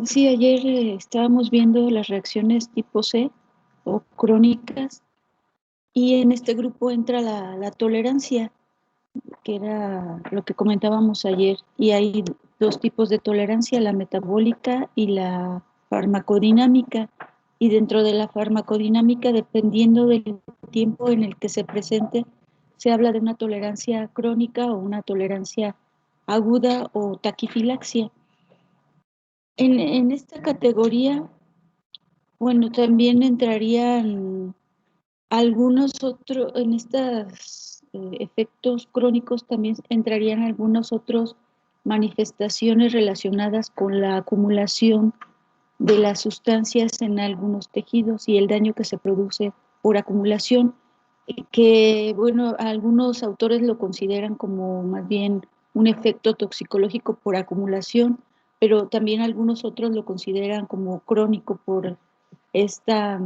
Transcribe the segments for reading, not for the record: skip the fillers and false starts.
Sí, ayer estábamos viendo las reacciones tipo C o crónicas y en este grupo entra la tolerancia, que era lo que comentábamos ayer, y hay dos tipos de tolerancia, la metabólica y la farmacodinámica. Y dentro de la farmacodinámica, dependiendo del tiempo en el que se presente, se habla de una tolerancia crónica o una tolerancia aguda o taquifilaxia. En esta categoría, bueno, también entrarían algunos otros, en estos efectos crónicos también entrarían algunas otras manifestaciones relacionadas con la acumulación de las sustancias en algunos tejidos y el daño que se produce por acumulación, que, bueno, algunos autores lo consideran como más bien un efecto toxicológico por acumulación, pero también algunos otros lo consideran como crónico por esta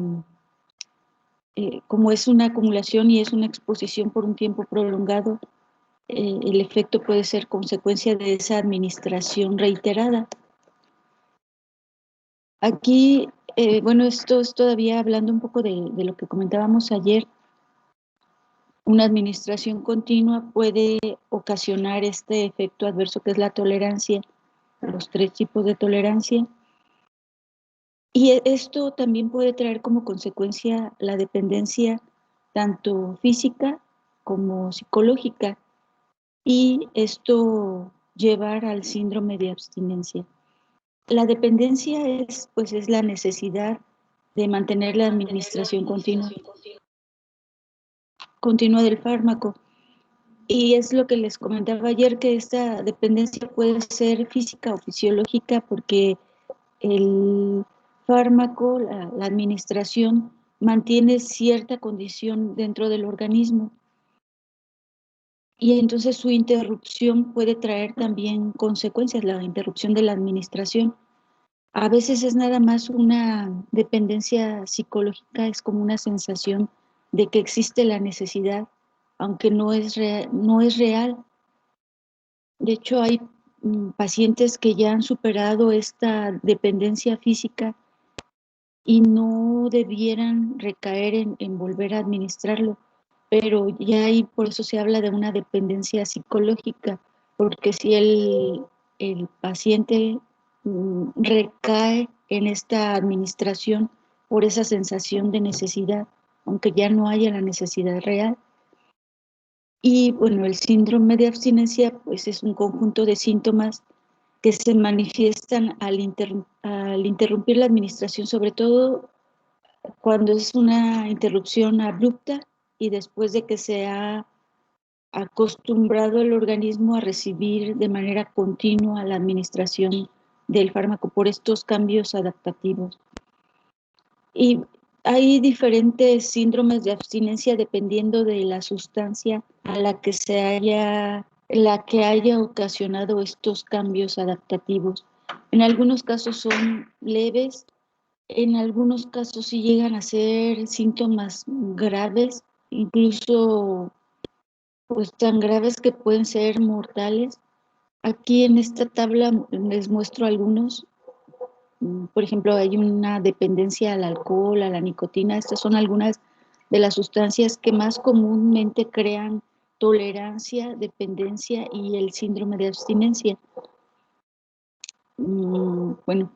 como es una acumulación y es una exposición por un tiempo prolongado, el efecto puede ser consecuencia de esa administración reiterada. Aquí, bueno, esto es todavía hablando un poco de lo que comentábamos ayer. Una administración continua puede ocasionar este efecto adverso que es la tolerancia, los tres tipos de tolerancia. Y esto también puede traer como consecuencia la dependencia tanto física como psicológica, y esto llevar al síndrome de abstinencia. La dependencia es, pues, es la necesidad de mantener la administración continua del fármaco. Y es lo que les comentaba ayer, que esta dependencia puede ser física o fisiológica porque el fármaco, la administración, mantiene cierta condición dentro del organismo. Y entonces su interrupción puede traer también consecuencias, la interrupción de la administración. A veces es nada más una dependencia psicológica, es como una sensación de que existe la necesidad, aunque no es real. De hecho, hay pacientes que ya han superado esta dependencia física y no debieran recaer en volver a administrarlo, pero ya hay, por eso se habla de una dependencia psicológica, porque si el paciente recae en esta administración por esa sensación de necesidad, aunque ya no haya la necesidad real. Y bueno, el síndrome de abstinencia pues es un conjunto de síntomas que se manifiestan al interrumpir la administración, sobre todo cuando es una interrupción abrupta y después de que se ha acostumbrado el organismo a recibir de manera continua la administración del fármaco por estos cambios adaptativos. Y hay diferentes síndromes de abstinencia dependiendo de la sustancia a la que haya ocasionado estos cambios adaptativos. En algunos casos son leves, en algunos casos sí llegan a ser síntomas graves, incluso pues tan graves que pueden ser mortales. Aquí en esta tabla les muestro algunos. Por ejemplo, hay una dependencia al alcohol, a la nicotina. Estas son algunas de las sustancias que más comúnmente crean tolerancia, dependencia y el síndrome de abstinencia. Bueno,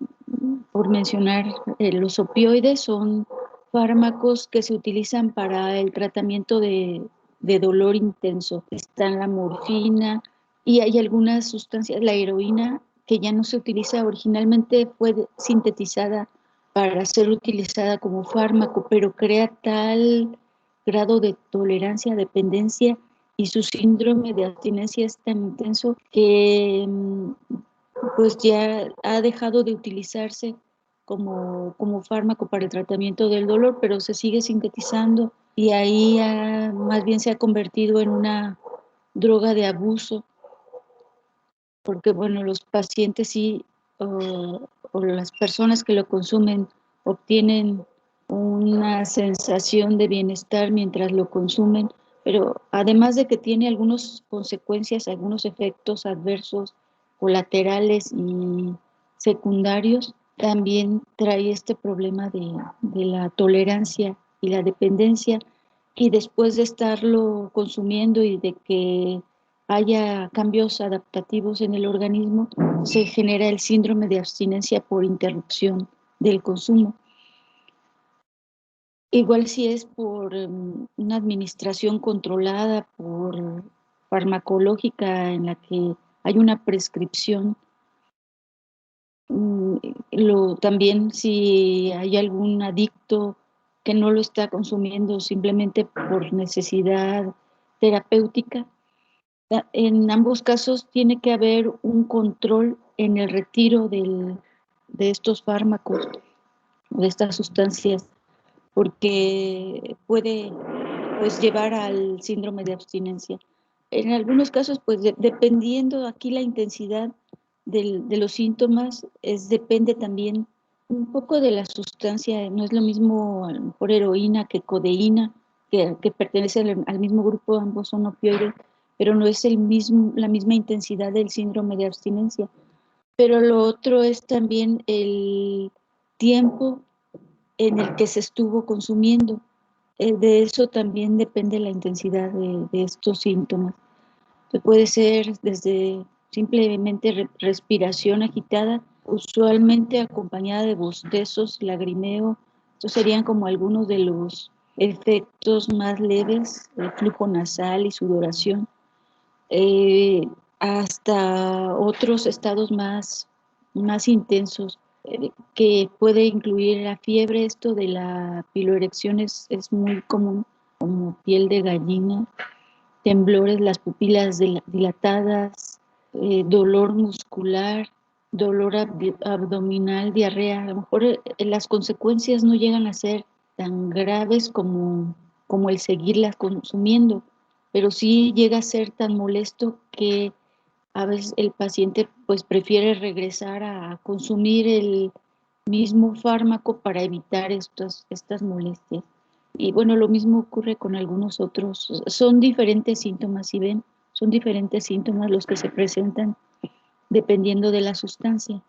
por mencionar, los opioides son fármacos que se utilizan para el tratamiento de dolor intenso. Están la morfina y hay algunas sustancias, la heroína, que ya no se utiliza, originalmente fue sintetizada para ser utilizada como fármaco, pero crea tal grado de tolerancia, dependencia, y su síndrome de abstinencia es tan intenso que pues ya ha dejado de utilizarse como fármaco para el tratamiento del dolor, pero se sigue sintetizando y ahí más bien se ha convertido en una droga de abuso, porque bueno, los pacientes sí, o las personas que lo consumen obtienen una sensación de bienestar mientras lo consumen, pero además de que tiene algunas consecuencias, algunos efectos adversos colaterales y secundarios, también trae este problema de la tolerancia y la dependencia, y después de estarlo consumiendo y de que haya cambios adaptativos en el organismo, se genera el síndrome de abstinencia por interrupción del consumo. Igual si es por una administración controlada, por farmacológica en la que hay una prescripción. También si hay algún adicto que no lo está consumiendo simplemente por necesidad terapéutica, en ambos casos tiene que haber un control en el retiro de estos fármacos, de estas sustancias, porque puede pues llevar al síndrome de abstinencia. En algunos casos, pues dependiendo aquí la intensidad de los síntomas, depende también un poco de la sustancia. No es lo mismo a lo mejor heroína que codeína, que pertenecen al mismo grupo, ambos son opioides, pero no es la misma intensidad del síndrome de abstinencia. Pero lo otro es también el tiempo en el que se estuvo consumiendo. De eso también depende la intensidad de estos síntomas. Que puede ser desde simplemente respiración agitada, usualmente acompañada de bostezos, lagrimeo. Estos serían como algunos de los efectos más leves, el flujo nasal y sudoración, hasta otros estados más intensos, que puede incluir la fiebre. Esto de la piloerección es muy común, como piel de gallina, temblores, las pupilas dilatadas, dolor muscular, dolor abdominal, diarrea. A lo mejor las consecuencias no llegan a ser tan graves como el seguirlas consumiendo, pero sí llega a ser tan molesto que a veces el paciente pues prefiere regresar a consumir el mismo fármaco para evitar estas molestias. Y bueno, lo mismo ocurre con algunos otros. Son diferentes síntomas, si ven, son diferentes síntomas los que se presentan dependiendo de la sustancia.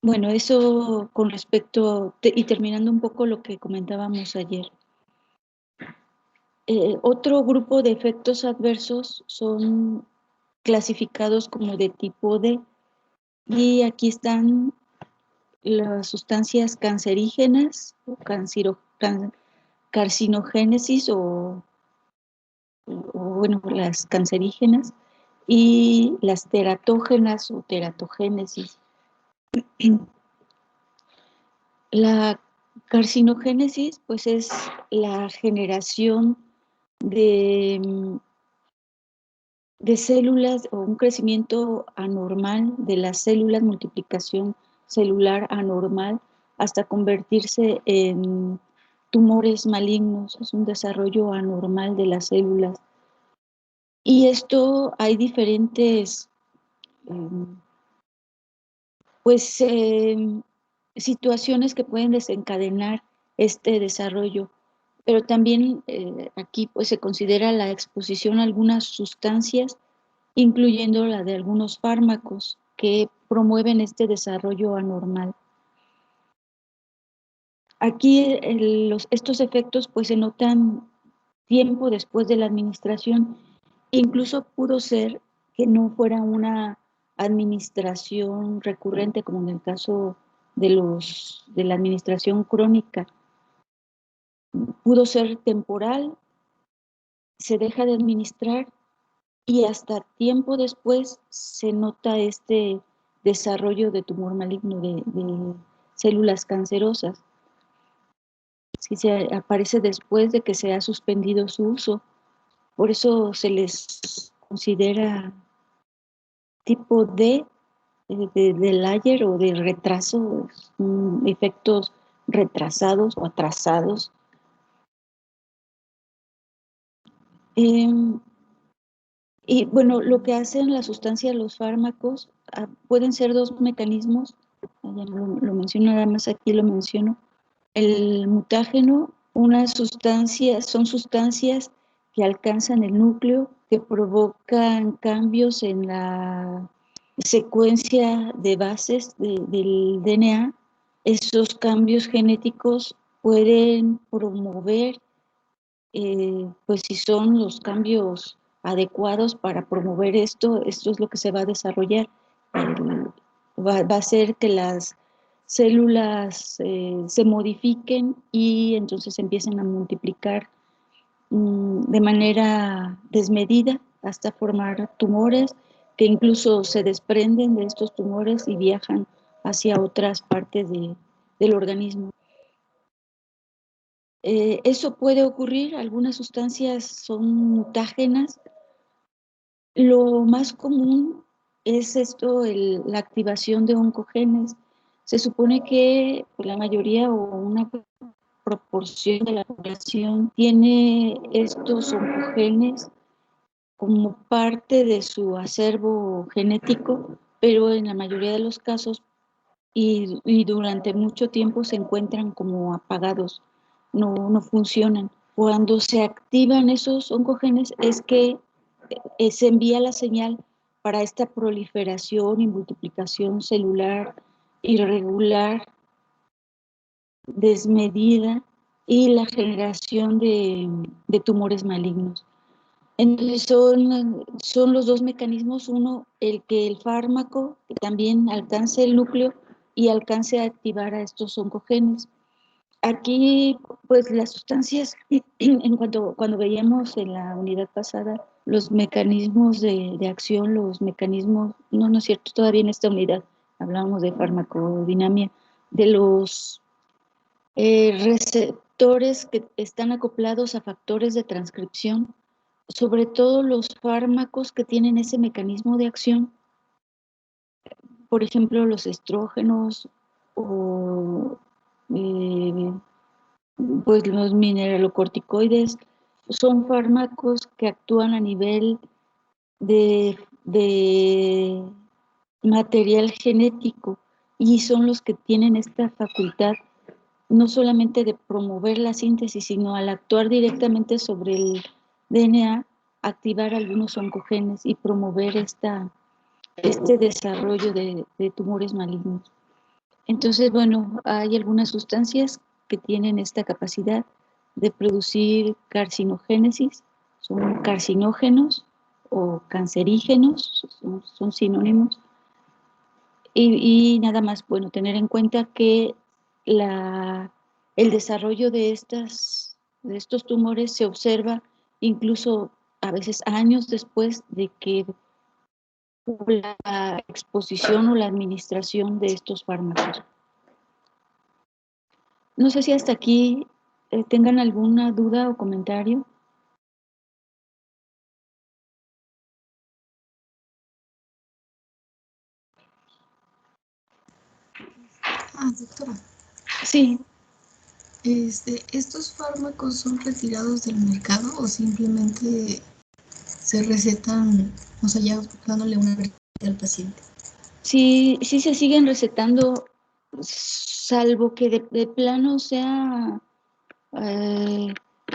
Bueno, eso con respecto, y terminando un poco lo que comentábamos ayer. Otro grupo de efectos adversos son clasificados como de tipo D, y aquí están las sustancias cancerígenas, o carcinogénesis, bueno, las cancerígenas, y las teratógenas o teratogénesis. La carcinogénesis, pues, es la generación de células, o un crecimiento anormal de las células, multiplicación celular anormal, hasta convertirse en tumores malignos. Es un desarrollo anormal de las células. Y esto hay diferentes pues situaciones que pueden desencadenar este desarrollo, pero también aquí pues se considera la exposición a algunas sustancias, incluyendo la de algunos fármacos que promueven este desarrollo anormal. Aquí estos efectos pues se notan tiempo después de la administración. Incluso pudo ser que no fuera una administración recurrente, como en el caso de la administración crónica. Pudo ser temporal, se deja de administrar y hasta tiempo después se nota este desarrollo de tumor maligno, de células cancerosas. Si se aparece después de que se ha suspendido su uso. Por eso se les considera tipo de layer o de retraso, efectos retrasados o atrasados. Y bueno, lo que hacen las sustancias, los fármacos, pueden ser dos mecanismos. Ya no lo menciono, nada más aquí lo menciono. El mutágeno, son sustancias que alcanzan el núcleo, que provocan cambios en la secuencia de bases del DNA, esos cambios genéticos pueden promover, pues si son los cambios adecuados para promover esto es lo que se va a desarrollar. Va a hacer que las células se modifiquen y entonces empiecen a multiplicar de manera desmedida hasta formar tumores que incluso se desprenden de estos tumores y viajan hacia otras partes del organismo. Eso puede ocurrir, algunas sustancias son mutágenas. Lo más común es esto, la activación de oncogenes. Se supone que pues, la mayoría o una proporción de la población tiene estos oncogenes como parte de su acervo genético, pero en la mayoría de los casos y durante mucho tiempo se encuentran como apagados, no funcionan. Cuando se activan esos oncogenes es que se envía la señal para esta proliferación y multiplicación celular irregular, desmedida y la generación de tumores malignos. Entonces son los dos mecanismos, uno, el que el fármaco también alcance el núcleo y alcance a activar a estos oncogenes. Aquí, pues las sustancias, cuando veíamos en la unidad pasada los mecanismos de acción, los mecanismos, no es cierto, todavía en esta unidad hablábamos de farmacodinamia, de los receptores que están acoplados a factores de transcripción, sobre todo los fármacos que tienen ese mecanismo de acción, por ejemplo, los estrógenos o pues los mineralocorticoides, son fármacos que actúan a nivel de material genético y son los que tienen esta facultad no solamente de promover la síntesis, sino al actuar directamente sobre el DNA, activar algunos oncogenes y promover este desarrollo de tumores malignos. Entonces, bueno, hay algunas sustancias que tienen esta capacidad de producir carcinogénesis, son carcinógenos o cancerígenos, son sinónimos. Y nada más, bueno, tener en cuenta que el desarrollo de estos tumores se observa incluso a veces años después de que hubo la exposición o la administración de estos fármacos. No sé si hasta aquí tengan alguna duda o comentario. Doctora, Sí, ¿estos fármacos son retirados del mercado o simplemente se recetan, o sea, ya dándole una receta al paciente? sí se siguen recetando, salvo que de plano sea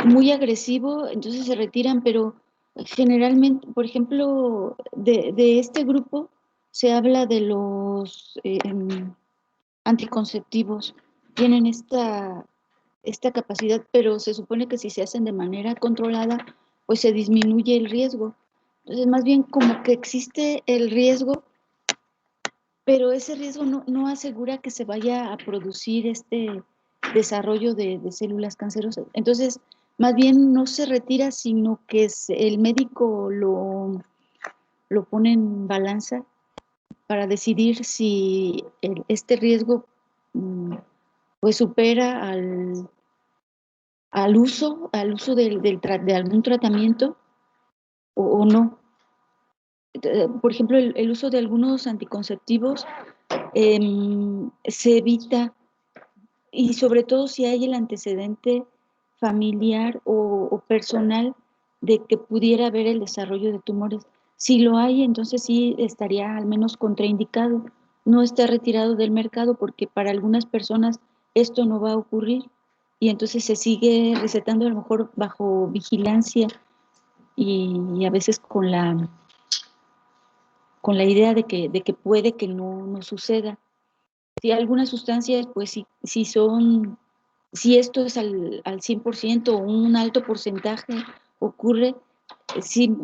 muy agresivo, entonces se retiran, pero generalmente, por ejemplo, de este grupo se habla de los anticonceptivos, tienen esta capacidad, pero se supone que si se hacen de manera controlada, pues se disminuye el riesgo. Entonces, más bien como que existe el riesgo, pero ese riesgo no asegura que se vaya a producir este desarrollo de células cancerosas. Entonces, más bien no se retira, sino que el médico lo pone en balanza para decidir si este riesgo pues supera al uso de algún tratamiento o no. Por ejemplo, el uso de algunos anticonceptivos se evita, y sobre todo si hay el antecedente familiar o personal de que pudiera haber el desarrollo de tumores. Si lo hay, entonces sí estaría al menos contraindicado. No está retirado del mercado porque para algunas personas esto no va a ocurrir y entonces se sigue recetando a lo mejor bajo vigilancia y a veces con con la idea de que puede que no suceda. Si algunas sustancias, pues si son, si esto es al 100% o un alto porcentaje ocurre, sí,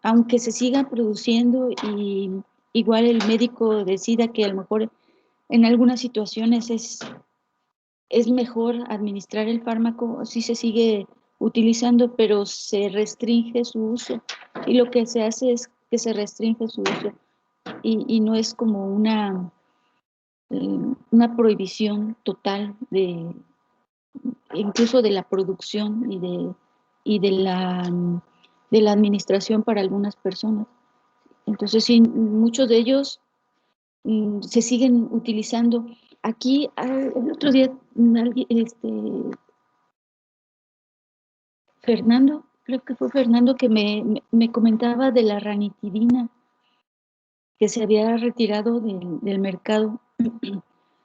aunque se siga produciendo y igual el médico decida que a lo mejor en algunas situaciones es mejor administrar el fármaco, sí se sigue utilizando, pero se restringe su uso. Y lo que se hace es que se restringe su uso y no es como una prohibición total incluso de la producción y de la administración para algunas personas. Entonces, sí, muchos de ellos se siguen utilizando. Aquí, el otro día, Fernando, creo que fue Fernando que me comentaba de la ranitidina que se había retirado del mercado.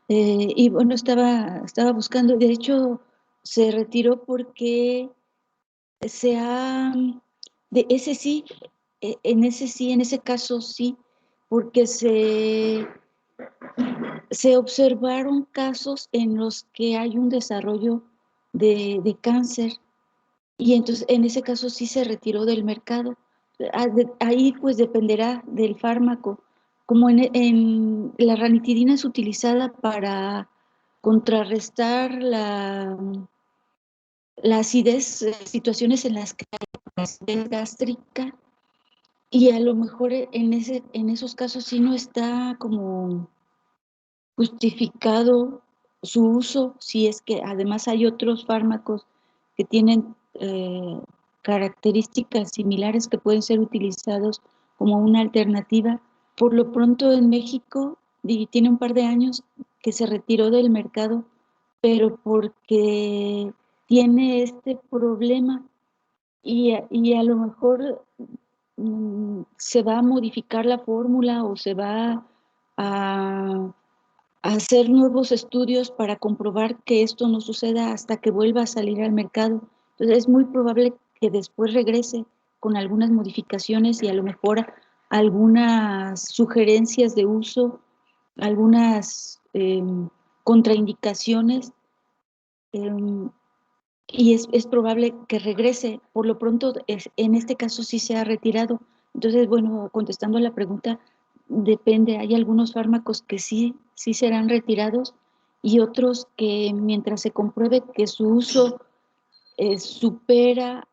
Y bueno, estaba buscando, de hecho, se retiró porque se ha, de ese sí, en ese caso sí, porque se observaron casos en los que hay un desarrollo de cáncer y entonces en ese caso sí se retiró del mercado. Ahí pues dependerá del fármaco. Como en la ranitidina es utilizada para contrarrestar la acidez, situaciones en las que hay acidez gástrica y a lo mejor en esos casos sí no está como justificado su uso, si es que además hay otros fármacos que tienen características similares que pueden ser utilizados como una alternativa. Por lo pronto en México, y tiene un par de años que se retiró del mercado, pero porque tiene este problema y a lo mejor se va a modificar la fórmula o se va a hacer nuevos estudios para comprobar que esto no suceda hasta que vuelva a salir al mercado. Entonces es muy probable que después regrese con algunas modificaciones y a lo mejor algunas sugerencias de uso, algunas contraindicaciones, eh, y es probable que regrese. Por lo pronto, en este caso sí se ha retirado. Entonces, bueno, contestando a la pregunta, depende. Hay algunos fármacos que sí serán retirados y otros que mientras se compruebe que su uso supera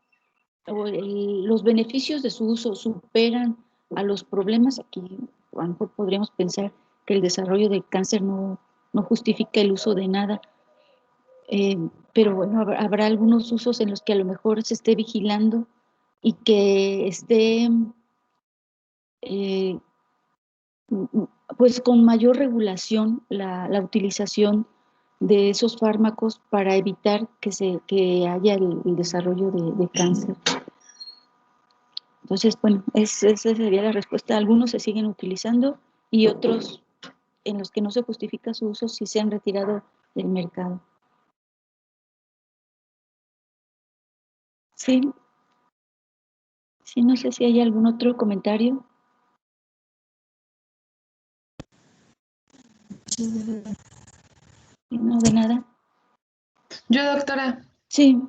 o los beneficios de su uso superan a los problemas, aquí a lo mejor podríamos pensar que el desarrollo del cáncer no justifica el uso de nada. Pero bueno, habrá algunos usos en los que a lo mejor se esté vigilando y que esté eh, pues con mayor regulación la utilización de esos fármacos para evitar que haya el desarrollo de cáncer. Entonces, bueno, esa sería la respuesta. Algunos se siguen utilizando y otros en los que no se justifica su uso sí se han retirado del mercado. Sí, sí, no sé si hay algún otro comentario. No, de nada. Yo, doctora, Sí,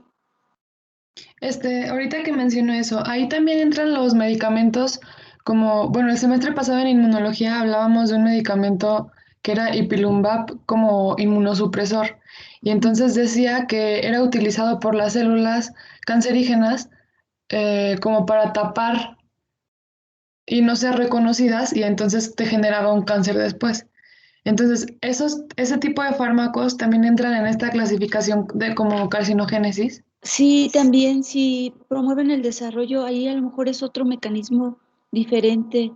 ahorita que menciono eso, ahí también entran los medicamentos, como, bueno, el semestre pasado en inmunología hablábamos de un medicamento que era ipilimumab como inmunosupresor, y entonces decía que era utilizado por las células cancerígenas como para tapar y no ser reconocidas, y entonces te generaba un cáncer después. Entonces, ese tipo de fármacos también entran en esta clasificación de como carcinogénesis. sí, también si promueven el desarrollo, ahí a lo mejor es otro mecanismo diferente.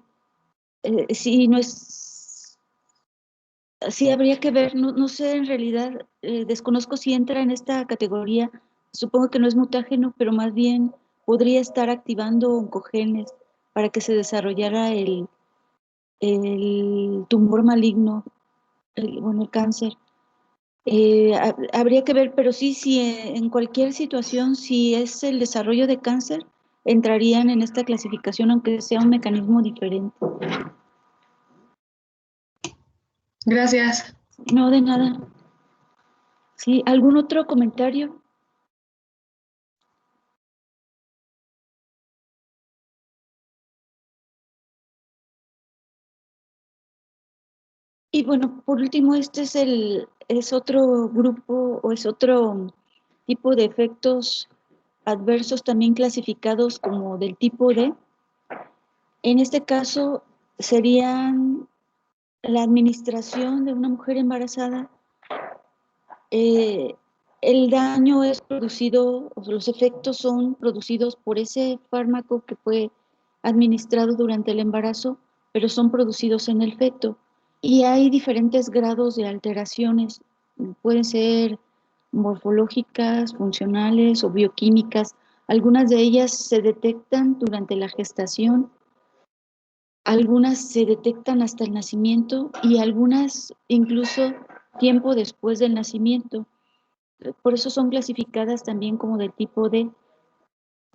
Sí, no es, sí habría que ver, no sé en realidad, desconozco si entra en esta categoría, supongo que no es mutágeno, pero más bien podría estar activando oncogenes para que se desarrollara el tumor maligno, bueno, el cáncer. Habría que ver, pero sí, en cualquier situación, si es el desarrollo de cáncer, entrarían en esta clasificación, aunque sea un mecanismo diferente. Gracias. No, de nada. Sí, ¿algún otro comentario? Y bueno, por último, este es otro grupo o es otro tipo de efectos adversos también clasificados como del tipo D. En este caso serían la administración de una mujer embarazada. eh, el daño es producido, o los efectos son producidos por ese fármaco que fue administrado durante el embarazo, pero son producidos en el feto. Y hay diferentes grados de alteraciones, pueden ser morfológicas, funcionales o bioquímicas. Algunas de ellas se detectan durante la gestación, algunas se detectan hasta el nacimiento y algunas incluso tiempo después del nacimiento. Por eso son clasificadas también como de tipo D.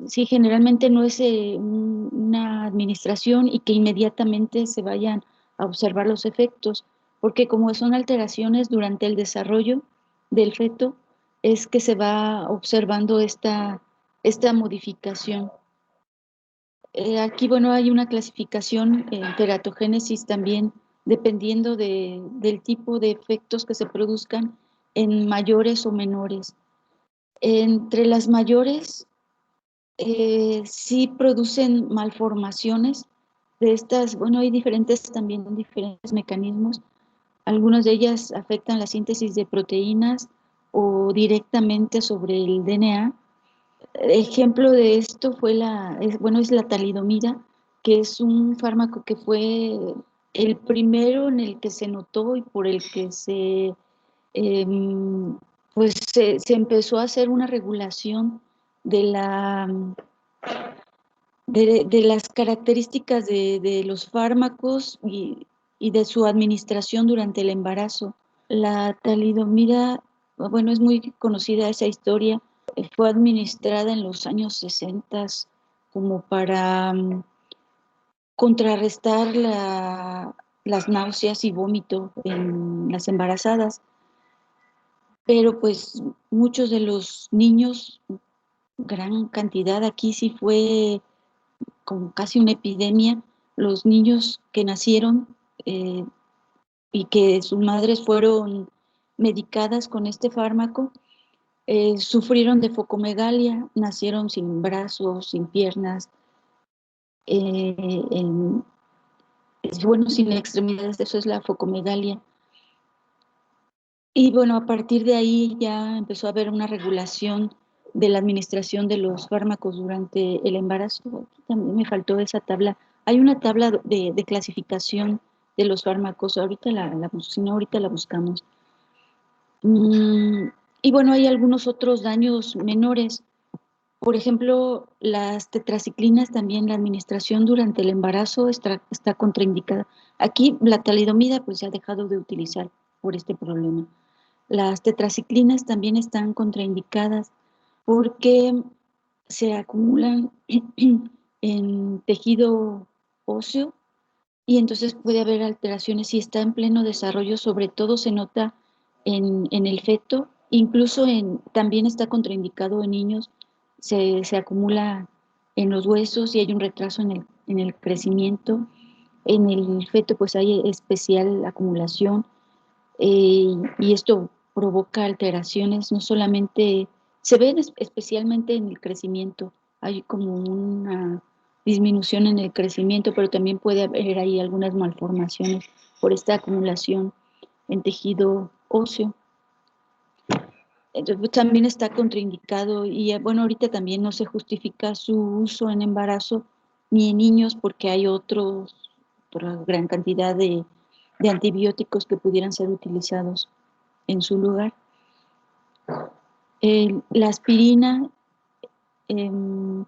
Sí, generalmente no es una administración y que inmediatamente se vayan a observar los efectos, porque como son alteraciones durante el desarrollo del feto, es que se va observando esta modificación. Aquí, bueno, hay una clasificación en teratogénesis también, dependiendo del tipo de efectos que se produzcan en mayores o menores. Entre las mayores, sí producen malformaciones de estas, bueno, hay diferentes mecanismos. Algunas de ellas afectan la síntesis de proteínas o directamente sobre el DNA. Ejemplo de esto fue es la talidomida, que es un fármaco que fue el primero en el que se notó y por el que em, se empezó a hacer una regulación de de las características de los fármacos y de su administración durante el embarazo. La talidomida, bueno, es muy conocida esa historia, fue administrada en los años 60 como para contrarrestar las náuseas y vómito en las embarazadas, pero pues muchos de los niños, gran cantidad, aquí sí fue como casi una epidemia, los niños que nacieron eh, y que sus madres fueron medicadas con este fármaco, sufrieron de focomegalia, nacieron sin brazos, sin piernas, eh, en- bueno, sin extremidades, eso es la focomegalia. Y bueno, a partir de ahí ya empezó a haber una regulación de la administración de los fármacos durante el embarazo. Aquí también me faltó esa tabla. Hay una tabla de clasificación de los fármacos, ahorita si no, ahorita la buscamos. Mm, y bueno, hay algunos otros daños menores. Por ejemplo, las tetraciclinas también, la administración durante el embarazo está contraindicada. Aquí la talidomida pues se ha dejado de utilizar por este problema. Las tetraciclinas también están contraindicadas porque se acumulan en tejido óseo y entonces puede haber alteraciones si está en pleno desarrollo, sobre todo se nota en el feto, incluso también está contraindicado en niños, se acumula en los huesos y hay un retraso en el crecimiento. En el feto pues hay especial acumulación y esto provoca alteraciones, no solamente, se ven especialmente en el crecimiento, hay como una disminución en el crecimiento, pero también puede haber ahí algunas malformaciones por esta acumulación en tejido óseo. Entonces, pues, también está contraindicado y bueno, ahorita también no se justifica su uso en embarazo ni en niños porque hay otra gran cantidad de antibióticos que pudieran ser utilizados en su lugar. La aspirina em,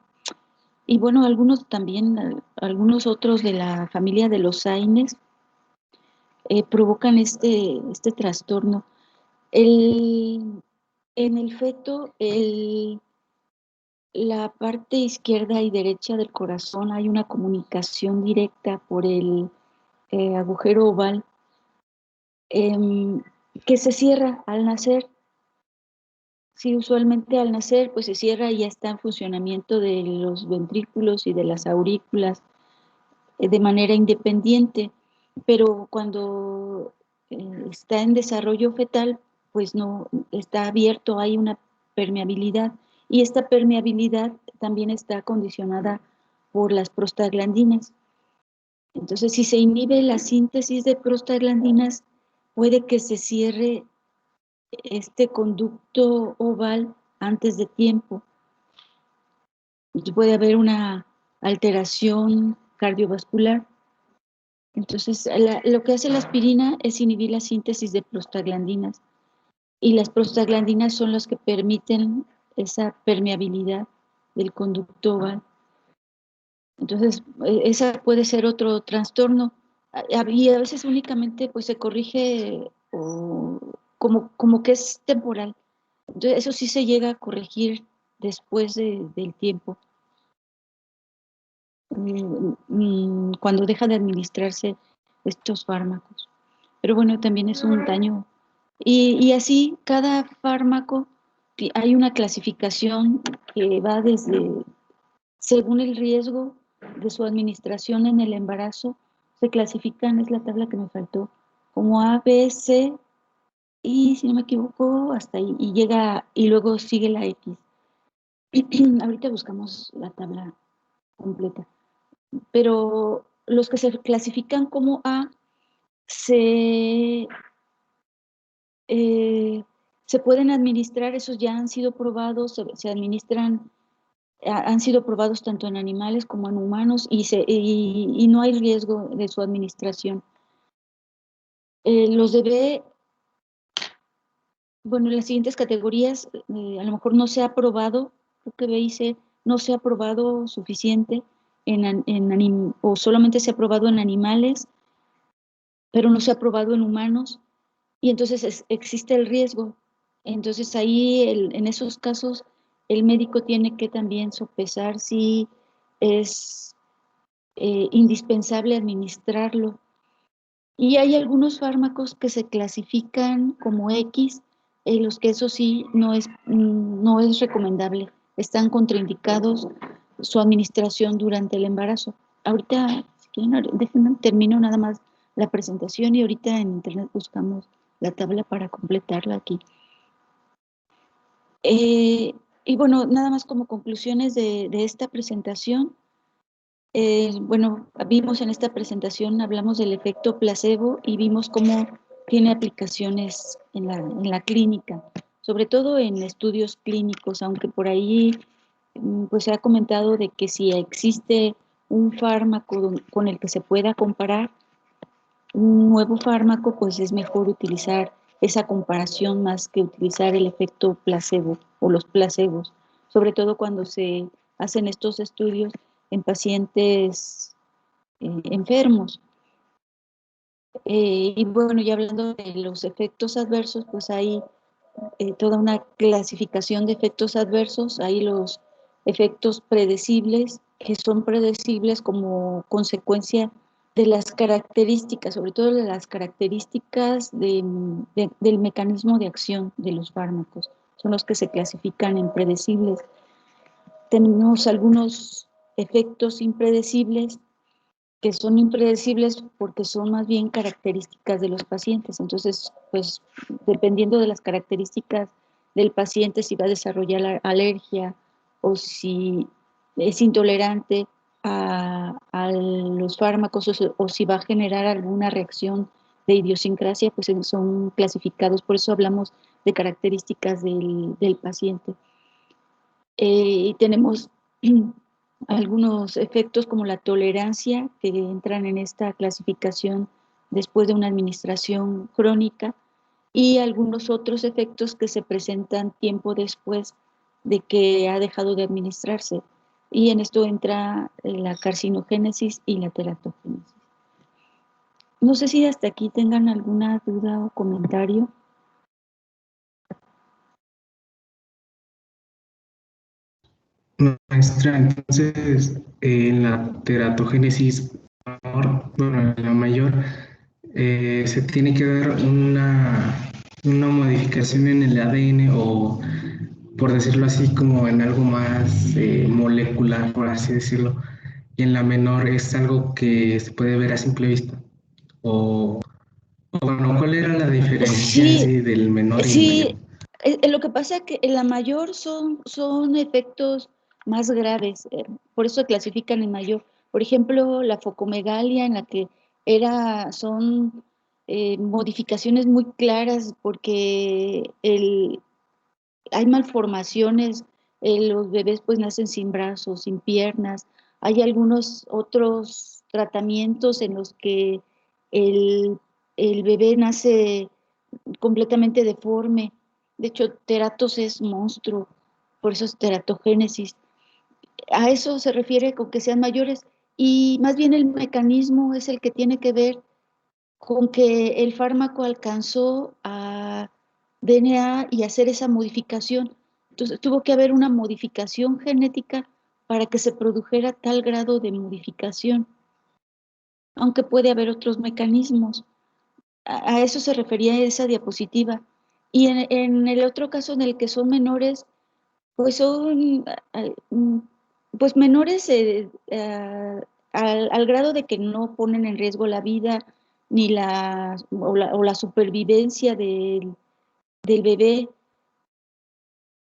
y bueno, algunos también, algunos otros de la familia de los AINES provocan este trastorno. El, en el feto, la parte izquierda y derecha del corazón hay una comunicación directa por el agujero oval que se cierra al nacer. Sí, usualmente al nacer pues se cierra y ya está en funcionamiento de los ventrículos y de las aurículas de manera independiente, pero cuando está en desarrollo fetal pues no está abierto, hay una permeabilidad y esta permeabilidad también está condicionada por las prostaglandinas. Entonces, si se inhibe la síntesis de prostaglandinas, puede que se cierre este conducto oval antes de tiempo. Y puede haber una alteración cardiovascular. Entonces, lo que hace la aspirina es inhibir la síntesis de prostaglandinas. Y las prostaglandinas son las que permiten esa permeabilidad del conducto oval. Entonces, esa puede ser otro trastorno. Y a veces únicamente pues se corrige como que es temporal. Entonces, eso sí se llega a corregir después del tiempo, cuando deja de administrarse estos fármacos. Pero bueno, también es un daño. Y así, cada fármaco, hay una clasificación que va desde, según el riesgo de su administración en el embarazo, se clasifican, es la tabla que me faltó, como A, B, C, y si no me equivoco, hasta ahí, y llega, y luego sigue la X. Ahorita buscamos la tabla completa. Pero los que se clasifican como A se, eh, se pueden administrar, esos ya han sido probados, se administran, han sido probados tanto en animales como en humanos y no hay riesgo de su administración. Los de B, bueno, en las siguientes categorías, a lo mejor no se ha probado, creo que B y C no se ha probado suficiente o solamente se ha probado en animales, pero no se ha probado en humanos, y entonces existe el riesgo. Entonces ahí, en esos casos, el médico tiene que también sopesar si es indispensable administrarlo. Y hay algunos fármacos que se clasifican como X, los que eso sí no es recomendable, están contraindicados su administración durante el embarazo. Ahorita, si quieren, déjenme, termino nada más la presentación y ahorita en internet buscamos la tabla para completarla aquí. Y bueno, nada más como conclusiones de esta presentación. Bueno, vimos en esta presentación, hablamos del efecto placebo y vimos cómo tiene aplicaciones en la clínica, sobre todo en estudios clínicos, aunque por ahí pues se ha comentado de que si existe un fármaco con el que se pueda comparar, un nuevo fármaco, pues es mejor utilizar esa comparación más que utilizar el efecto placebo o los placebos, sobre todo cuando se hacen estos estudios en pacientes enfermos. Y bueno, ya hablando de los efectos adversos, pues hay toda una clasificación de efectos adversos. Hay los efectos predecibles, que son predecibles como consecuencia de las características, sobre todo de las características del mecanismo de acción de los fármacos. Son los que se clasifican en predecibles. Tenemos algunos efectos impredecibles, que son impredecibles porque son más bien características de los pacientes. Entonces, pues dependiendo de las características del paciente, si va a desarrollar alergia o si es intolerante a los fármacos o si va a generar alguna reacción de idiosincrasia, pues son clasificados. Por eso hablamos de características del paciente. Y tenemos algunos efectos como la tolerancia que entran en esta clasificación después de una administración crónica y algunos otros efectos que se presentan tiempo después de que ha dejado de administrarse. Y en esto entra la carcinogénesis y la teratogénesis. No sé si hasta aquí tengan alguna duda o comentario. Maestra, entonces, en la teratogénesis, bueno, la mayor, se tiene que ver una modificación en el ADN o, por decirlo así, como en algo más molecular, por así decirlo, y en la menor es algo que se puede ver a simple vista. O, bueno, ¿cuál era la diferencia en Sí, sí del menor y el mayor? sí, lo que pasa es que en la mayor son efectos más graves, por eso se clasifican en mayor. Por ejemplo, la focomegalia, en la que son modificaciones muy claras porque hay malformaciones, los bebés pues nacen sin brazos, sin piernas. Hay algunos otros tratamientos en los que el, el bebé nace completamente deforme. De hecho, teratos es monstruo, por eso es teratogénesis. A eso se refiere con que sean mayores y más bien el mecanismo es el que tiene que ver con que el fármaco alcanzó a DNA y hacer esa modificación. Entonces tuvo que haber una modificación genética para que se produjera tal grado de modificación, aunque puede haber otros mecanismos. A eso se refería esa diapositiva. Y en el otro caso en el que son menores, pues son pues menores al grado de que no ponen en riesgo la vida ni o la supervivencia del bebé.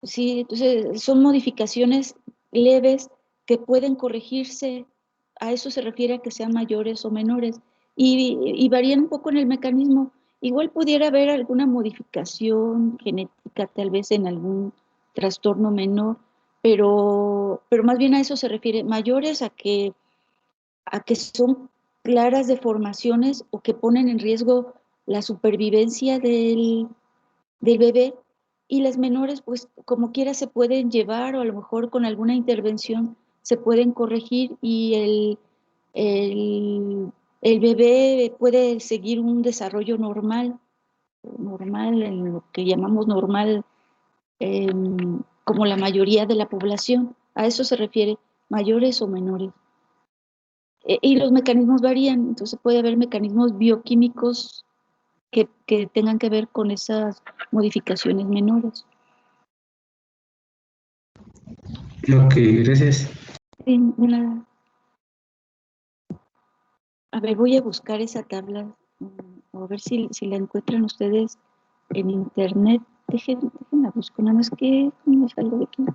Sí, entonces son modificaciones leves que pueden corregirse. A eso se refiere a que sean mayores o menores. Y varían un poco en el mecanismo. Igual pudiera haber alguna modificación genética, tal vez en algún trastorno menor, pero más bien a eso se refiere, mayores a que son claras deformaciones o que ponen en riesgo la supervivencia del bebé, y las menores pues como quiera se pueden llevar o a lo mejor con alguna intervención se pueden corregir y el bebé puede seguir un desarrollo normal en lo que llamamos normal, como la mayoría de la población. A eso se refiere, mayores o menores. Y los mecanismos varían, entonces puede haber mecanismos bioquímicos que tengan que ver con esas modificaciones menores. Ok, gracias. Sí, a ver, voy a buscar esa tabla, a ver si la encuentran ustedes en internet. Déjenla busco, nada más que no me salgo de aquí.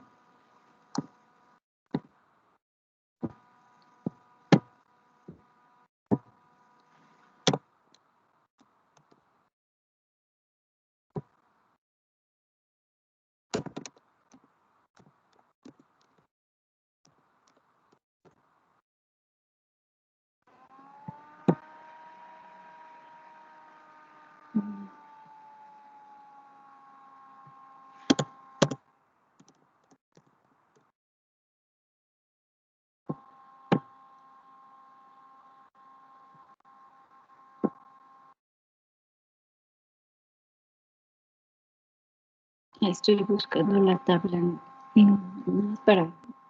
Estoy buscando la tabla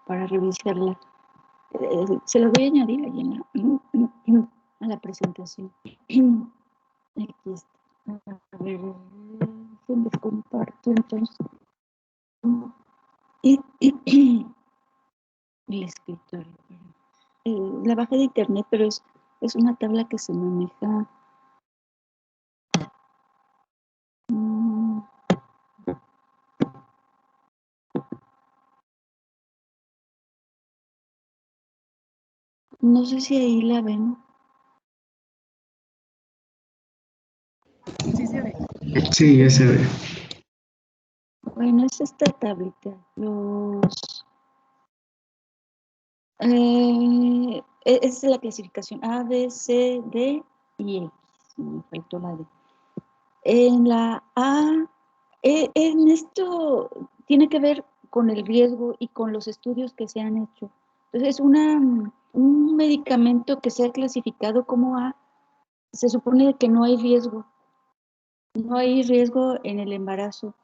para revisarla. Se la voy a añadir ahí a la presentación. Aquí está. A ver, les comparto entonces el escritorio. La bajé de internet, pero es una tabla que se maneja. No sé si ahí la ven. Sí se ve. Sí, ya se ve. Bueno, es esta tablita. Es la clasificación A, B, C, D y X. Me faltó la D. En la A, en esto tiene que ver con el riesgo y con los estudios que se han hecho. Entonces, un medicamento que sea clasificado como A, se supone que no hay riesgo. No hay riesgo en el embarazo,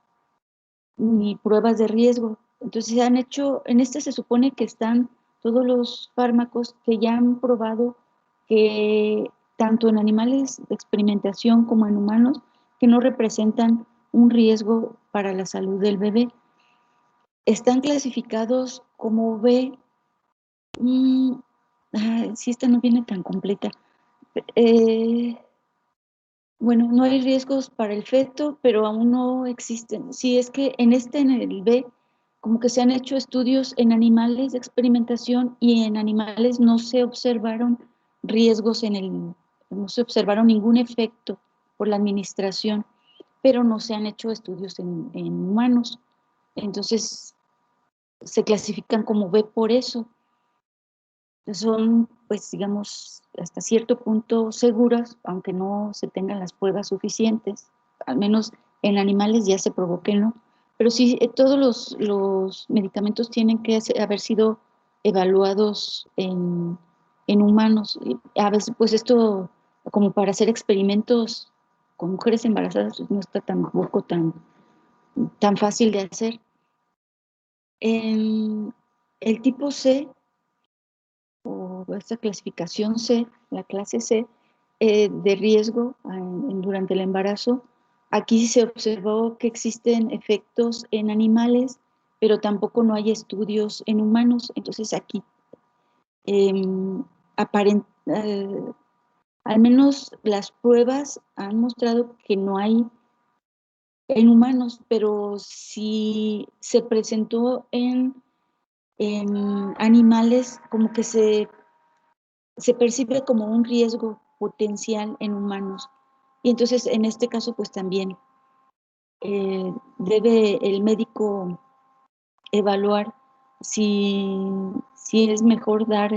ni pruebas de riesgo. Entonces, se han hecho, en este se supone que están todos los fármacos que ya han probado que tanto en animales de experimentación como en humanos, que no representan un riesgo para la salud del bebé. Están clasificados como B. Si esta no viene tan completa. Bueno, no hay riesgos para el feto, pero aún no existen. Sí, es que en el B, como que se han hecho estudios en animales de experimentación y en animales no se observaron riesgos no se observaron ningún efecto por la administración, pero no se han hecho estudios en humanos. Entonces, se clasifican como B por eso. Son, pues, digamos, hasta cierto punto seguras, aunque no se tengan las pruebas suficientes. Al menos en animales ya se probó que no. Pero sí, todos los medicamentos tienen que haber sido evaluados en humanos. Y a veces, pues, esto, como para hacer experimentos con mujeres embarazadas, pues, no está tampoco tan fácil de hacer. En el tipo C, o esta clasificación C, la clase C, de riesgo durante el embarazo, aquí se observó que existen efectos en animales, pero tampoco no hay estudios en humanos. Entonces aquí, al menos las pruebas han mostrado que no hay en humanos, pero si se presentó en animales, como que se percibe como un riesgo potencial en humanos. Y entonces, en este caso, pues también debe el médico evaluar si es mejor dar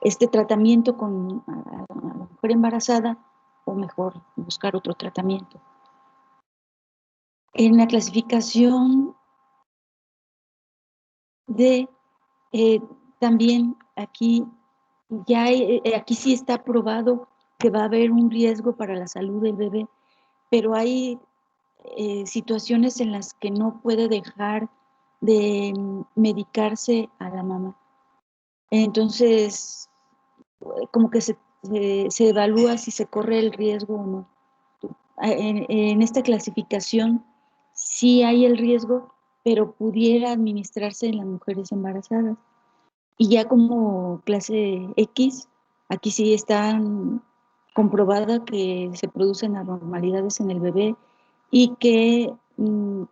este tratamiento a la mujer embarazada o mejor buscar otro tratamiento. En la clasificación de también aquí aquí sí está probado que va a haber un riesgo para la salud del bebé, pero hay situaciones en las que no puede dejar de medicarse a la mamá. Entonces, como que se evalúa si se corre el riesgo o no. En esta clasificación sí hay el riesgo, pero pudiera administrarse en las mujeres embarazadas. Y ya como clase X, aquí sí están comprobada que se producen anormalidades en el bebé y que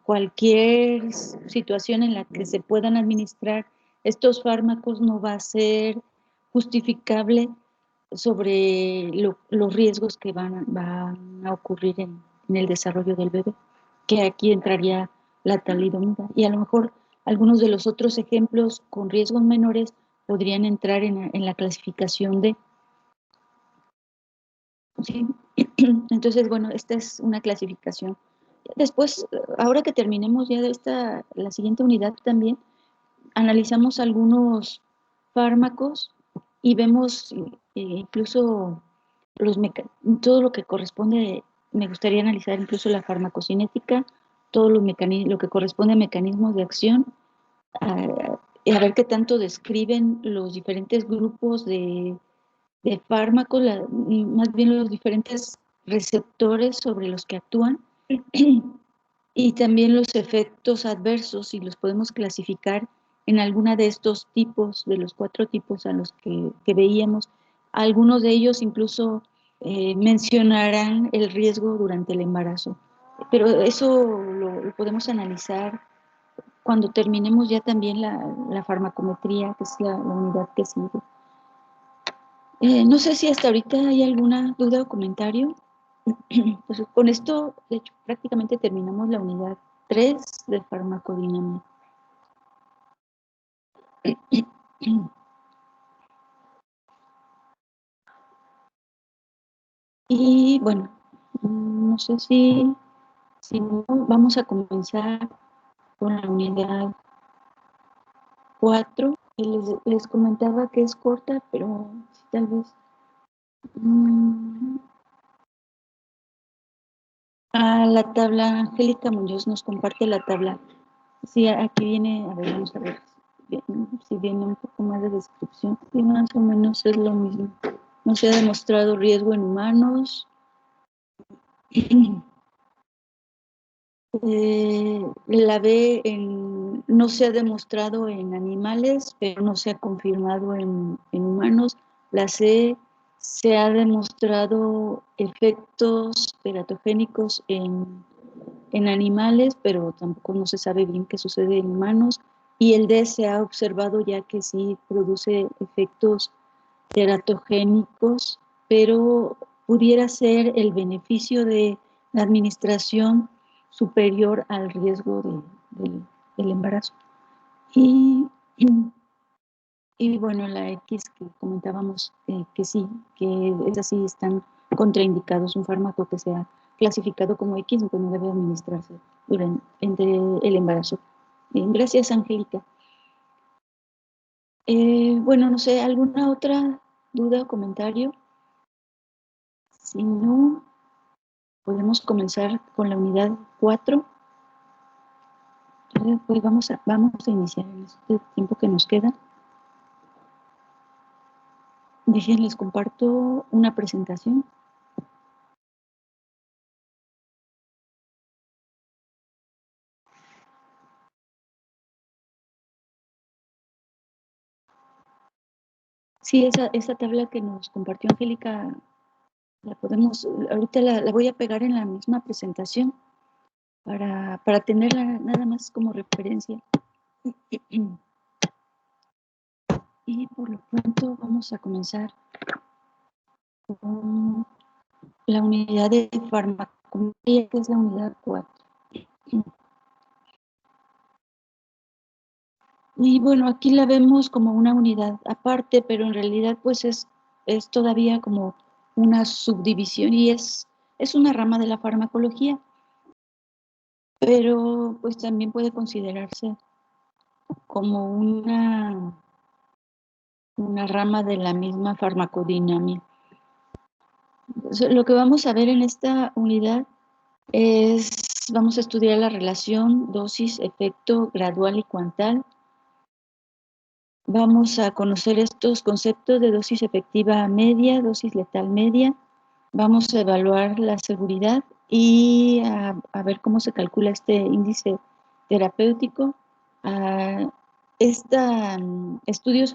cualquier situación en la que se puedan administrar estos fármacos no va a ser justificable sobre los riesgos que van a ocurrir en el desarrollo del bebé, que aquí entraría la talidomida. Y a lo mejor algunos de los otros ejemplos con riesgos menores podrían entrar en la clasificación de... ¿sí? Entonces, bueno, esta es una clasificación. Después, ahora que terminemos ya la siguiente unidad también, analizamos algunos fármacos y vemos incluso todo lo que corresponde, me gustaría analizar incluso la farmacocinética, todo lo que corresponde a mecanismos de acción, a ver qué tanto describen los diferentes grupos de fármacos, más bien los diferentes receptores sobre los que actúan y también los efectos adversos, si los podemos clasificar en alguna de estos tipos, de los 4 tipos a los que veíamos. Algunos de ellos incluso mencionarán el riesgo durante el embarazo, pero eso lo podemos analizar cuando terminemos ya también la farmacometría, que es la unidad que sigue. No sé si hasta ahorita hay alguna duda o comentario. Pues con esto, de hecho, prácticamente terminamos la unidad 3 de farmacodinámica. Y bueno, no sé si no, vamos a comenzar con la unidad 4. Les comentaba que es corta, pero tal vez... la tabla, Angélica Muñoz nos comparte la tabla. Sí, aquí viene, a ver, vamos a ver. si viene un poco más de descripción, y más o menos es lo mismo. No se ha demostrado riesgo en humanos. La B no se ha demostrado en animales, pero no se ha confirmado en humanos. La C se ha demostrado efectos teratogénicos en animales, pero tampoco no se sabe bien qué sucede en humanos. Y el D se ha observado ya que sí produce efectos teratogénicos, pero pudiera ser el beneficio de la administración superior al riesgo del embarazo. Y bueno, la X que comentábamos que sí, que es así, están contraindicados. Un fármaco que sea clasificado como X no debe administrarse entre el embarazo. Bien, gracias, Angélica. Bueno, no sé, ¿alguna otra duda o comentario? Si no, podemos comenzar con la unidad 4. Pues vamos a iniciar en este tiempo que nos queda. Les comparto una presentación. Sí, esa tabla que nos compartió Angélica, ahorita la voy a pegar en la misma presentación para tenerla nada más como referencia. Y por lo pronto vamos a comenzar con la unidad de farmacometría, que es la unidad 4. Y bueno, aquí la vemos como una unidad aparte, pero en realidad pues es todavía como una subdivisión y es una rama de la farmacología, pero pues también puede considerarse como una rama de la misma farmacodinámica. Lo que vamos a ver en esta unidad vamos a estudiar la relación dosis-efecto gradual y cuantal. Vamos a conocer estos conceptos de dosis efectiva media, dosis letal media. Vamos a evaluar la seguridad y a ver cómo se calcula este índice terapéutico. Estudios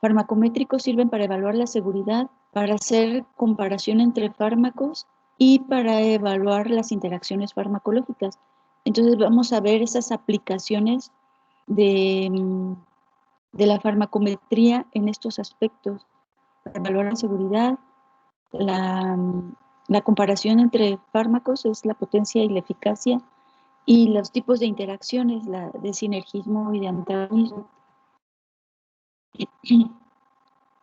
farmacométricos sirven para evaluar la seguridad, para hacer comparación entre fármacos y para evaluar las interacciones farmacológicas. Entonces vamos a ver esas aplicaciones de la farmacometría en estos aspectos, para evaluar la seguridad, la comparación entre fármacos es la potencia y la eficacia, y los tipos de interacciones, de sinergismo y de antagonismo.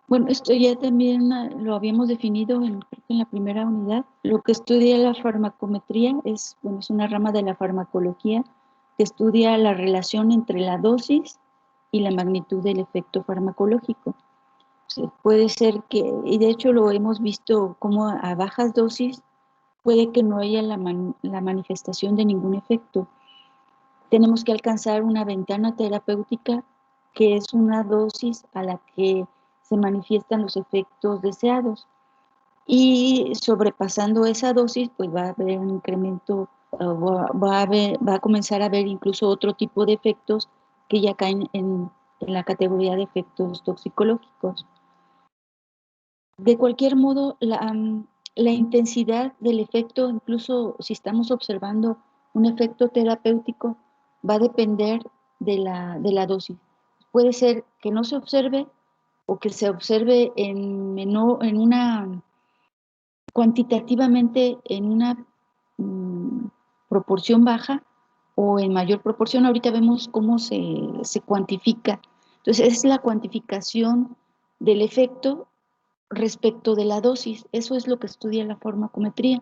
Bueno, esto ya también lo habíamos definido en la primera unidad. Lo que estudia la farmacometría es una rama de la farmacología que estudia la relación entre la dosis y la magnitud del efecto farmacológico. Puede ser que, y de hecho lo hemos visto como a bajas dosis puede que no haya la manifestación de ningún efecto. Tenemos que alcanzar una ventana terapéutica que es una dosis a la que se manifiestan los efectos deseados. Y sobrepasando esa dosis, pues va a haber un incremento, va a comenzar a haber incluso otro tipo de efectos que ya caen en la categoría de efectos toxicológicos. De cualquier modo, la intensidad del efecto, incluso si estamos observando un efecto terapéutico, va a depender de la dosis. Puede ser que no se observe o que se observe cuantitativamente en una proporción baja o en mayor proporción. Ahorita vemos cómo se cuantifica. Entonces, es la cuantificación del efecto respecto de la dosis. Eso es lo que estudia la farmacometría.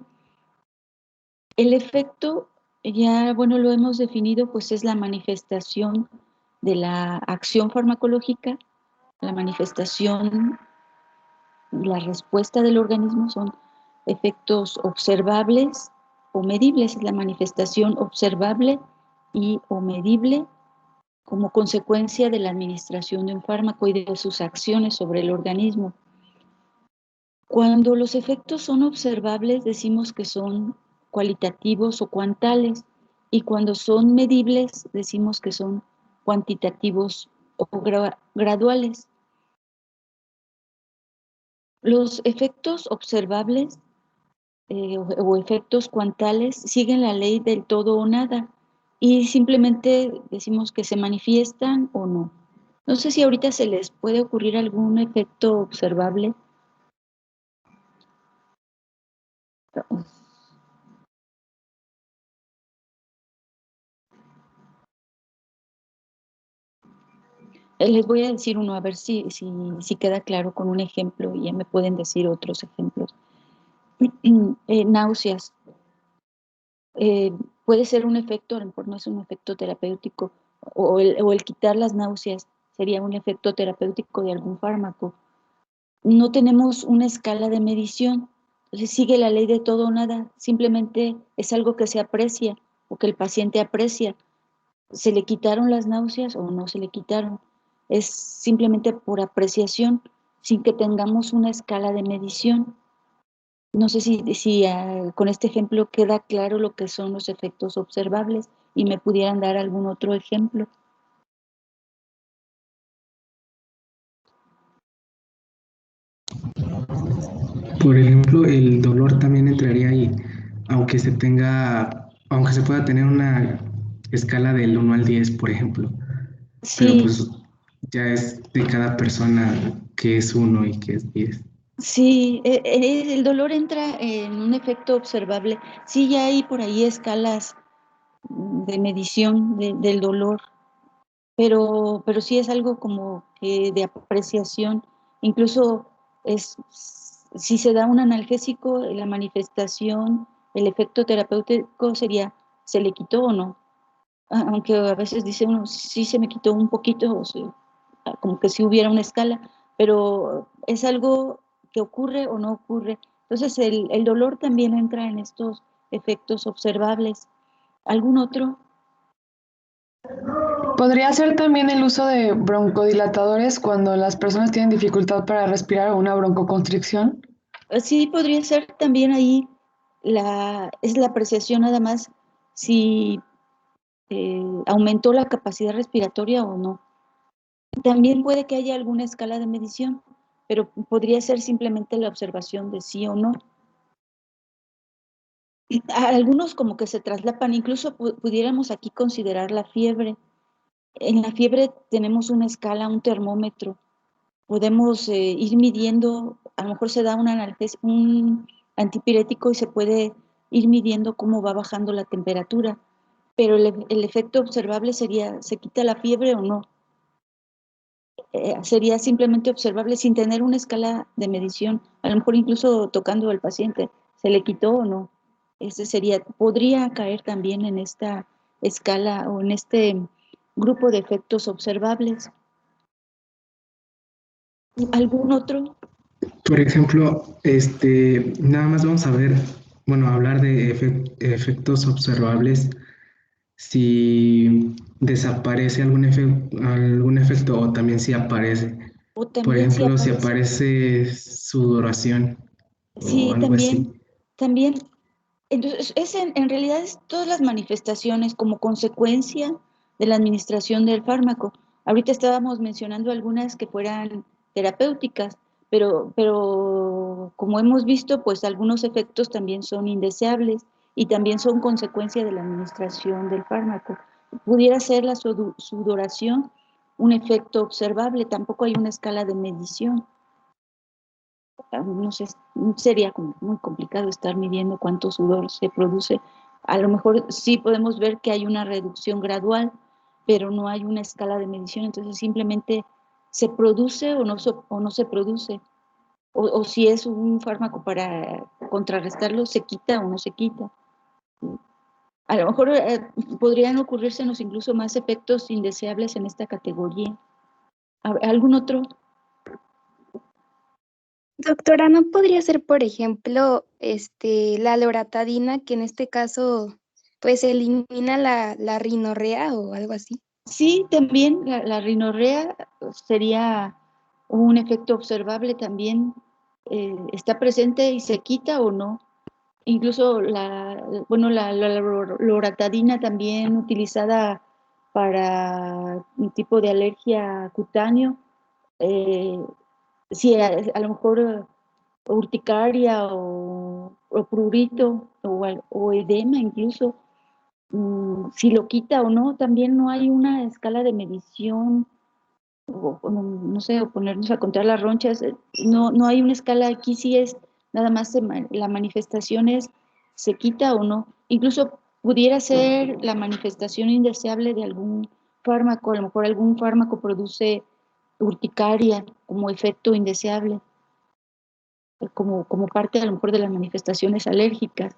El efecto, ya lo hemos definido, pues es la manifestación de la acción farmacológica, la manifestación, la respuesta del organismo son efectos observables o medibles, es la manifestación observable y o medible como consecuencia de la administración de un fármaco y de sus acciones sobre el organismo. Cuando los efectos son observables, decimos que son cualitativos o cuantales, y cuando son medibles, decimos que son cuantitativos o graduales. Los efectos observables o efectos cuantales siguen la ley del todo o nada, y simplemente decimos que se manifiestan o no. No sé si ahorita se les puede ocurrir algún efecto observable. Les voy a decir uno, a ver si queda claro con un ejemplo, y ya me pueden decir otros ejemplos. Náuseas. Puede ser un efecto, a lo mejor no es un efecto terapéutico, o el quitar las náuseas sería un efecto terapéutico de algún fármaco. No tenemos una escala de medición, entonces sigue la ley de todo o nada, simplemente es algo que se aprecia o que el paciente aprecia. ¿Se le quitaron las náuseas o no se le quitaron? Es simplemente por apreciación, sin que tengamos una escala de medición. No sé si con este ejemplo queda claro lo que son los efectos observables y me pudieran dar algún otro ejemplo. Por ejemplo, el dolor también entraría ahí, aunque se pueda tener una escala del 1 al 10, por ejemplo, pero Sí, pues ya es de cada persona qué es 1 y qué es 10. sí, el dolor entra en un efecto observable. Sí, ya hay por ahí escalas de medición del dolor, pero sí es algo como que de apreciación. Incluso si se da un analgésico, la manifestación, el efecto terapéutico sería, ¿se le quitó o no? Aunque a veces dice uno, sí se me quitó un poquito, como que si hubiera una escala, pero es algo que ocurre o no ocurre. Entonces el dolor también entra en estos efectos observables. ¿Algún otro? Podría ser también el uso de broncodilatadores cuando las personas tienen dificultad para respirar o una broncoconstricción. Sí, podría ser también ahí, es la apreciación nada más si aumentó la capacidad respiratoria o no. También puede que haya alguna escala de medición, pero podría ser simplemente la observación de sí o no. Algunos como que se traslapan, incluso pudiéramos aquí considerar la fiebre. En la fiebre tenemos una escala, un termómetro. Podemos ir midiendo, a lo mejor se da un antipirético y se puede ir midiendo cómo va bajando la temperatura, pero el efecto observable sería, ¿se quita la fiebre o no? Sería simplemente observable sin tener una escala de medición, a lo mejor incluso tocando al paciente, ¿se le quitó o no? Ese sería, podría caer también en esta escala o en este grupo de efectos observables. ¿Algún otro? Por ejemplo, nada más vamos a ver, bueno, hablar de efectos observables si desaparece algún efecto o también si aparece. O Por también si ejemplo, si aparece. aparece sudoración o Sí, algo así. también. Entonces, en realidad es todas las manifestaciones como consecuencia de la administración del fármaco. Ahorita estábamos mencionando algunas que fueran terapéuticas, pero como hemos visto, pues algunos efectos también son indeseables y también son consecuencia de la administración del fármaco. Pudiera ser la sudoración un efecto observable, tampoco hay una escala de medición. No sé, sería como muy complicado estar midiendo cuánto sudor se produce. A lo mejor sí podemos ver que hay una reducción gradual, pero no hay una escala de medición, entonces simplemente se produce o no se produce, o si es un fármaco para contrarrestarlo, se quita o no se quita. A lo mejor podrían ocurrírsenos incluso más efectos indeseables en esta categoría. ¿Algún otro? Doctora, ¿no podría ser, por ejemplo, la loratadina, que en este caso, pues elimina la rinorrea o algo así? Sí, también la rinorrea sería un efecto observable también. ¿Está presente y se quita o no? Incluso la loratadina también utilizada para un tipo de alergia cutáneo, eh, si a lo mejor urticaria o prurito o edema incluso, si lo quita o no, también no hay una escala de medición, o no sé, o ponernos a contar las ronchas, no hay una escala aquí, sí es nada más la manifestación es, se quita o no. Incluso pudiera ser la manifestación indeseable de algún fármaco, a lo mejor algún fármaco produce urticaria como efecto indeseable, como parte a lo mejor de las manifestaciones alérgicas.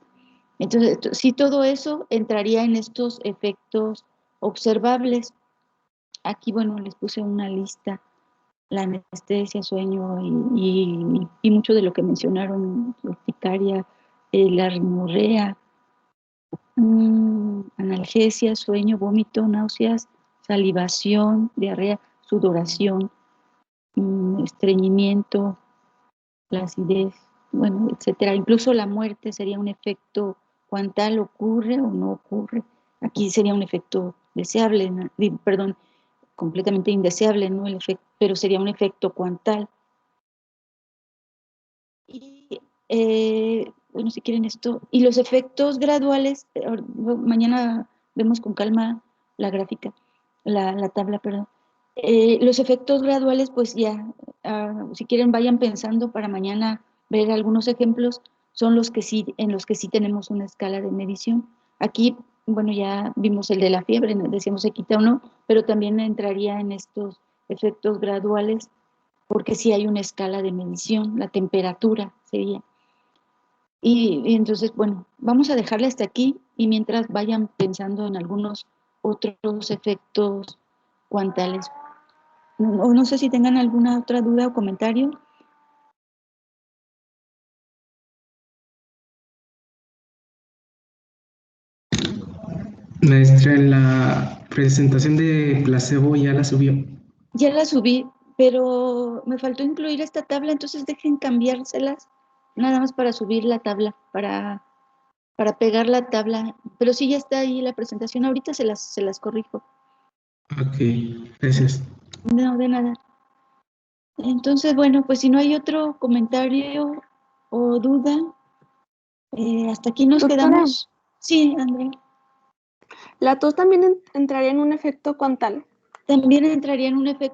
Entonces, sí, todo eso entraría en estos efectos observables. Aquí, bueno, les puse una lista, la anestesia, sueño y mucho de lo que mencionaron, urticaria, la rinorrea, analgesia, sueño, vómito, náuseas, salivación, diarrea, sudoración, estreñimiento, placidez, bueno, etcétera. Incluso la muerte sería un efecto cuantal, ocurre o no ocurre. Aquí sería un efecto deseable, perdón, completamente indeseable, ¿no? El efecto, pero sería un efecto cuantal. Y bueno, si quieren esto, y los efectos graduales, mañana vemos con calma la gráfica, la tabla, perdón. Los efectos graduales, pues ya, si quieren vayan pensando para mañana ver algunos ejemplos, son los que sí, en los que sí tenemos una escala de medición. Aquí, bueno, ya vimos el de la fiebre, decíamos se quita o no, pero también entraría en estos efectos graduales porque sí hay una escala de medición, la temperatura sería. Y entonces, bueno, vamos a dejarle hasta aquí y mientras vayan pensando en algunos otros efectos cuantales. No sé si tengan alguna otra duda o comentario. Maestra, en la presentación de placebo ya la subió. Ya la subí, pero me faltó incluir esta tabla, entonces dejen cambiárselas, nada más para subir la tabla, para pegar la tabla. Pero sí ya está ahí la presentación, ahorita se las corrijo. Ok, gracias. No, de nada. Entonces, bueno, pues si no hay otro comentario o duda, hasta aquí nos Doctora, quedamos. Sí, Andrea. la tos también entraría en un efecto cuantal. También entraría en un efecto